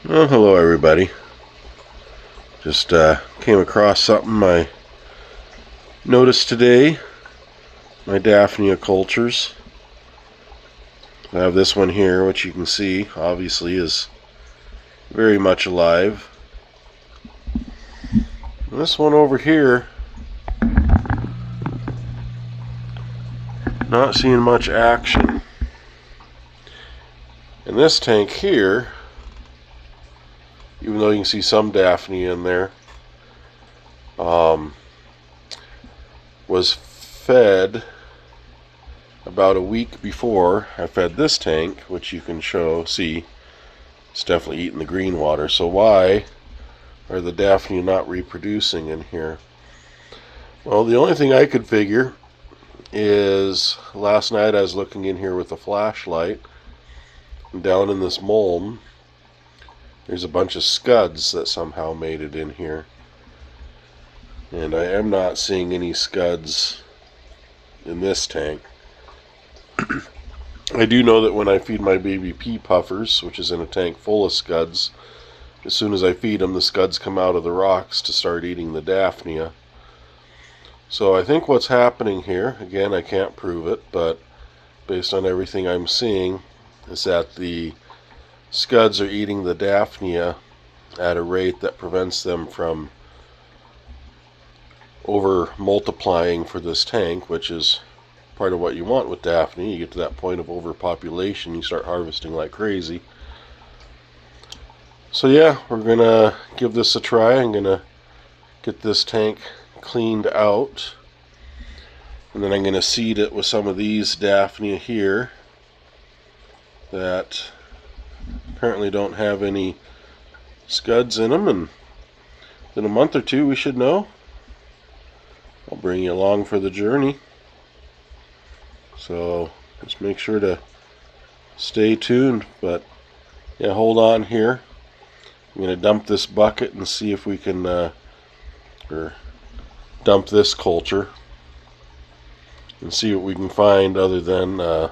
Well, hello everybody. Just came across something I noticed today. My Daphnia cultures. I have this one here, which you can see obviously is very much alive. And this one over here, not seeing much action. And this tank here, even though you can see some Daphnia in there, was fed about a week before I fed this tank, which you can see it's definitely eating the green water. So why are the Daphnia not reproducing in here? Well, the only thing I could figure is last night I was looking in here with a flashlight, and down in this molm there's a bunch of Scuds that somehow made it in here, and I am not seeing any Scuds in this tank. I do know that when I feed my baby pea puffers, which is in a tank full of Scuds, as soon as I feed them, the Scuds come out of the rocks to start eating the Daphnia. So I think what's happening here, again I can't prove it, but based on everything I'm seeing, is that the Scuds are eating the Daphnia at a rate that prevents them from over multiplying for this tank, which is part of what you want with Daphnia. You get to that point of overpopulation, you start harvesting like crazy. So yeah, we're gonna give this a try. I'm gonna get this tank cleaned out, and then I'm gonna seed it with some of these Daphnia here that apparently don't have any Scuds in them, and in a month or two we should know. I'll bring you along for the journey, so just make sure to stay tuned. But yeah, hold on here. I'm going to dump this bucket and see if we can or dump this culture and see what we can find other than the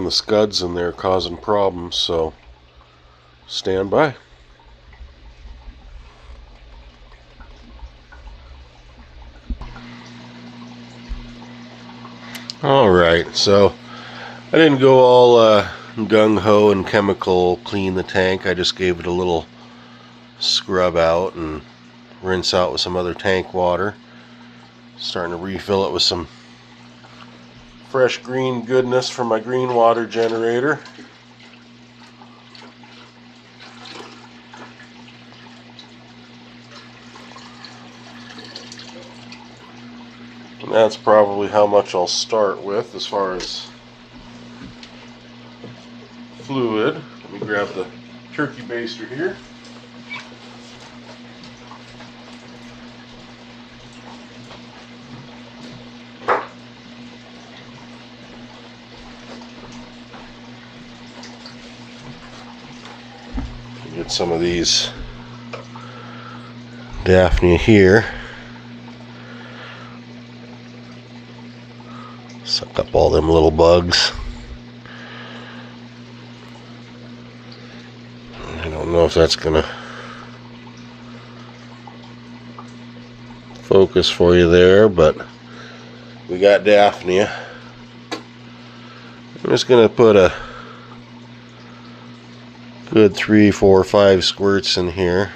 Scuds in there causing problems. So stand by. Alright, so I didn't go all gung-ho and chemical clean the tank. I just gave it a little scrub out and rinse out with some other tank water. Starting to refill it with some fresh green goodness from my green water generator. And that's probably how much I'll start with as far as fluid. Let me grab the turkey baster here. Get some of these Daphnia here. Suck up all them little bugs. I don't know if that's gonna focus for you there, but we got Daphnia. I'm just gonna put a good 3, 4, 5 squirts in here.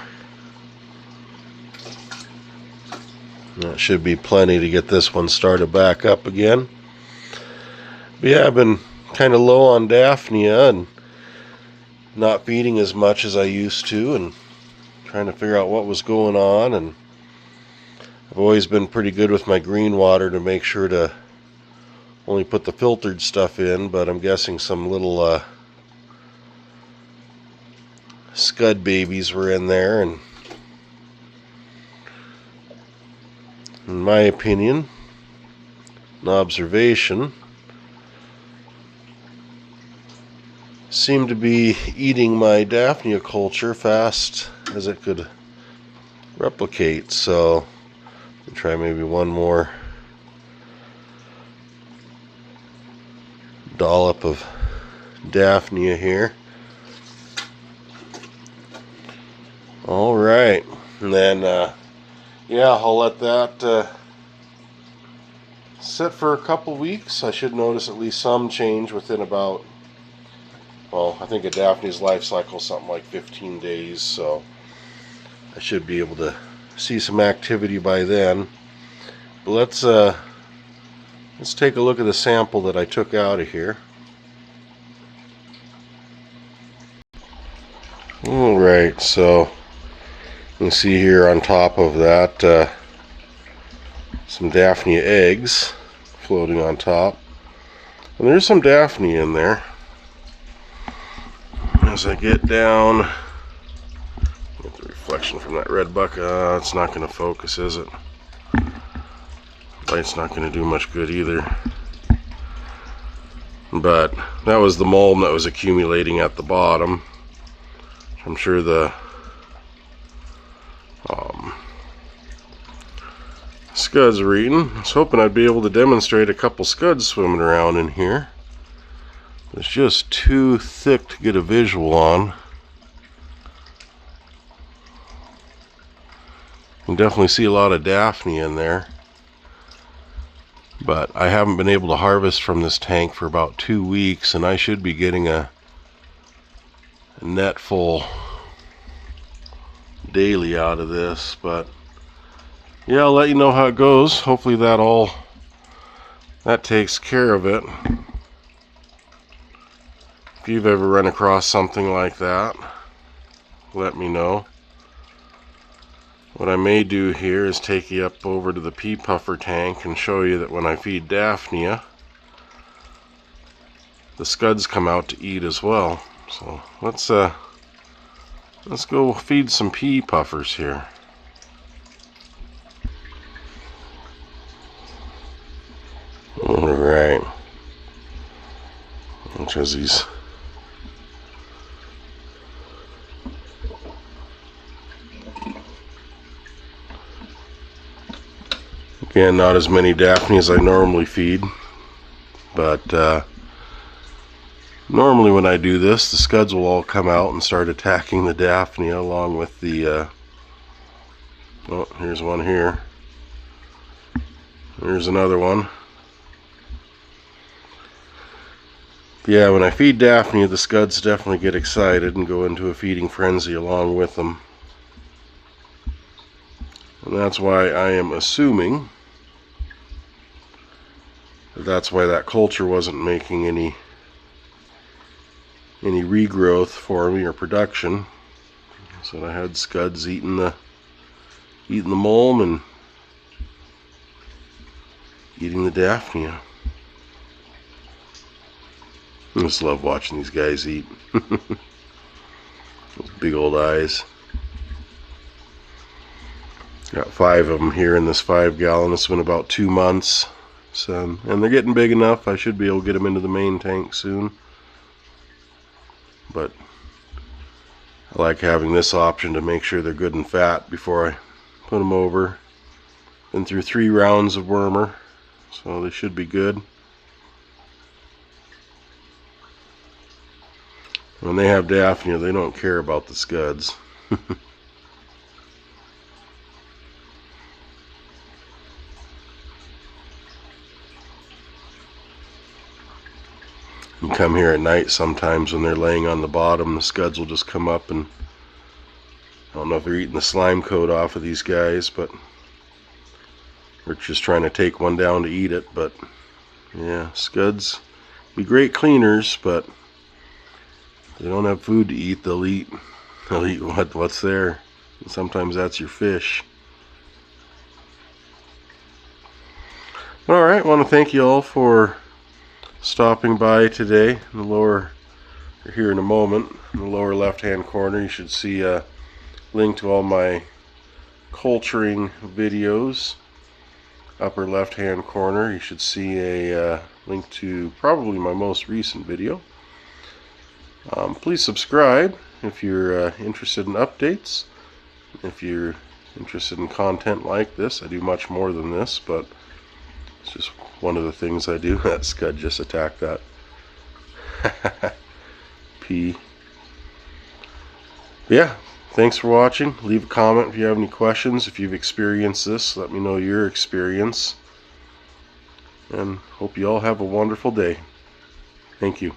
That should be plenty to get this one started back up again. But yeah, I've been kind of low on Daphnia and not feeding as much as I used to, and trying to figure out what was going on. And I've always been pretty good with my green water to make sure to only put the filtered stuff in, but I'm guessing some little Scud babies were in there, and in my opinion, an observation, seemed to be eating my Daphnia culture fast as it could replicate. So I'll try maybe one more dollop of Daphnia here. All right, and then yeah, I'll let that sit for a couple weeks. I should notice at least some change within about, well, I think a Daphnia's life cycle is something like 15 days, so I should be able to see some activity by then. But let's take a look at the sample that I took out of here. Alright, so you can see here on top of that some Daphnia eggs floating on top. And there's some Daphnia in there. As I get down, get the reflection from that red bucket. It's not going to focus, is it? Light's not going to do much good either. But that was the mulm that was accumulating at the bottom. I'm sure the Scuds are eating. I was hoping I'd be able to demonstrate a couple Scuds swimming around in here. It's just too thick to get a visual on. You can definitely see a lot of Daphnia in there. But I haven't been able to harvest from this tank for about 2 weeks, and I should be getting a net full daily out of this. But yeah, I'll let you know how it goes. Hopefully that takes care of it. If you've ever run across something like that, let me know. What I may do here is take you up over to the pea puffer tank and show you that when I feed Daphnia, the Scuds come out to eat as well. So let's go feed some pea puffers here. Alright. Which has these again, not as many Daphnia as I normally feed, but normally when I do this, the Scuds will all come out and start attacking the Daphnia along with the oh, here's one here. Here's another one. Yeah, when I feed Daphnia, the Scuds definitely get excited and go into a feeding frenzy along with them. And that's why I am assuming that's why that culture wasn't making any regrowth for me or production. So I had Scuds eating the mulm and eating the Daphnia. I just love watching these guys eat. Those big old eyes. Got 5 of them here in this 5-gallon. It's been about 2 months. So, and they're getting big enough. I should be able to get them into the main tank soon. But I like having this option to make sure they're good and fat before I put them over. Been through 3 rounds of wormer, so they should be good. When they have Daphnia, they don't care about the Scuds. You come here at night sometimes when they're laying on the bottom, the Scuds will just come up and I don't know if they're eating the slime coat off of these guys, but we're just trying to take one down to eat it. But yeah, Scuds be great cleaners, but if they don't have food to eat, they'll eat what's there. And sometimes that's your fish. Alright, I want to thank you all for stopping by today. In the lower, here in a moment, in the lower left hand corner, you should see a link to all my culturing videos. Upper left hand corner, you should see a link to probably my most recent video. Please subscribe if you're interested in updates. If you're interested in content like this, I do much more than this, but it's just one of the things I do. That Scud just attacked that pea. Yeah, Thanks for watching. Leave a comment if you have any questions. If you've experienced this, let me know your experience. And hope you all have a wonderful day. Thank you.